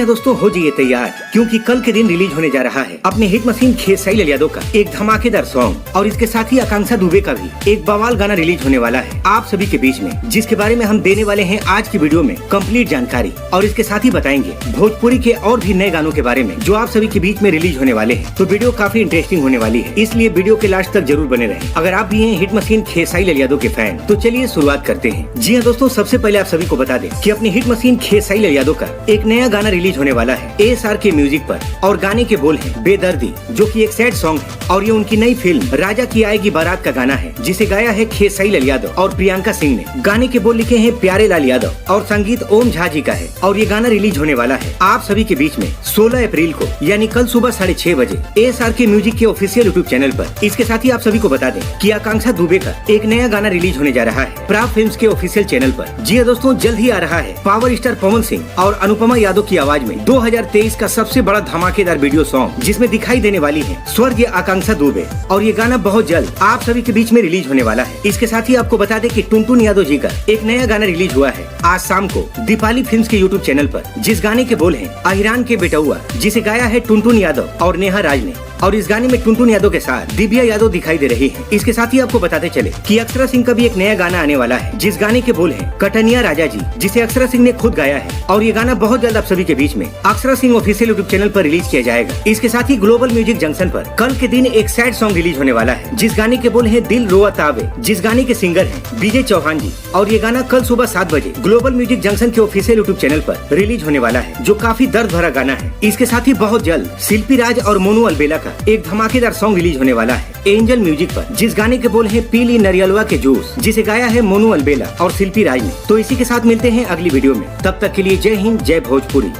दोस्तों, हो जाइए तैयार क्योंकि कल के दिन रिलीज होने जा रहा है अपने हिट मशीन खेसारी लाल यादव का एक धमाकेदार सॉन्ग और इसके साथ ही आकांक्षा दुबे का भी एक बवाल गाना रिलीज होने वाला है आप सभी के बीच में, जिसके बारे में हम देने वाले हैं आज की वीडियो में कंप्लीट जानकारी। और इसके साथ ही बताएंगे भोजपुरी के और भी नए गानों के बारे में जो आप सभी के बीच में रिलीज होने वाले हैं। तो वीडियो काफी इंटरेस्टिंग होने वाली है, इसलिए वीडियो के लास्ट तक जरूर बने रहें। अगर आप भी हैं हिट मशीन खेसारी लाल यादव के फैन तो चलिए शुरुआत करते हैं। जी हाँ दोस्तों, सबसे पहले आप सभी को बता दें कि अपनी हिट मशीन खेसारी लाल यादव का एक नया गाना रिलीज होने वाला है ASR के म्यूजिक पर और गाने के बोल हैं बेदर्दी, जो कि एक सैड सॉन्ग है और ये उनकी नई फिल्म राजा की आएगी बारात का गाना है जिसे गाया है खेसारी लाल यादव और प्रियंका सिंह ने। गाने के बोल लिखे हैं प्यारे लाल यादव और संगीत ओम झा जी का है और ये गाना रिलीज होने वाला है आप सभी के बीच में 16 अप्रैल को, यानी कल सुबह 6:30 बजे ASR के म्यूजिक के ऑफिशियल यूट्यूब चैनल पर। इसके साथ ही आप सभी को बता दें कि आकांक्षा दुबे का एक नया गाना रिलीज होने जा रहा है प्राव फिल्म्स के ऑफिशियल चैनल पर। जी हाँ दोस्तों, जल्द ही आ रहा है पावर स्टार पवन सिंह और अनुपमा यादव की आवाज में 2023 का सबसे बड़ा धमाकेदार वीडियो सॉन्ग, जिसमें दिखाई देने वाली है स्वर्गीय आकांक्षा दुबे और ये गाना बहुत जल्द आप सभी के बीच में रिलीज होने वाला है। इसके साथ ही आपको बता दें कि टुनटुन यादव जी का एक नया गाना रिलीज हुआ है आज शाम को दीपाली फिल्म्स के यूट्यूब चैनल पर, जिस गाने के बोल हैं अहिरान के बेटुआ, जिसे गाया है टुनटुन यादव और नेहा राज ने। और इस गाने में टुनटुन यादव के साथ दिव्या यादव दिखाई दे रही है। इसके साथ ही आपको बताते चले कि अक्षरा सिंह का भी एक नया गाना आने वाला है जिस गाने के बोल हैं कटनिया राजा जी, जिसे अक्षरा सिंह ने खुद गाया है और ये गाना बहुत जल्द आप सभी के बीच में Akshara Singh official YouTube channel पर रिलीज किया जाएगा। इसके साथ ही ग्लोबल म्यूजिक जंक्शन पर कल के दिन एक सैड सॉन्ग रिलीज होने वाला है जिस गाने के बोल है दिल रोअत आवे, जिस गाने के सिंगर है विजय चौहान जी और ये गाना कल सुबह 7 बजे ग्लोबल म्यूजिक जंक्शन के ऑफिशियल यूट्यूब चैनल पर रिलीज होने वाला है, जो काफी दर्द भरा गाना है। इसके साथ ही बहुत जल्द शिल्पी राज और मोनू अलबेला का एक धमाकेदार सॉन्ग रिलीज होने वाला है एंजल म्यूजिक पर, जिस गाने के बोल है पीली नरियलवा के जूस, जिसे गाया है मोनू अलबेला और शिल्पी राज ने। तो इसी के साथ मिलते हैं अगली वीडियो में, तब तक के लिए जय हिंद जय भोजपुरी।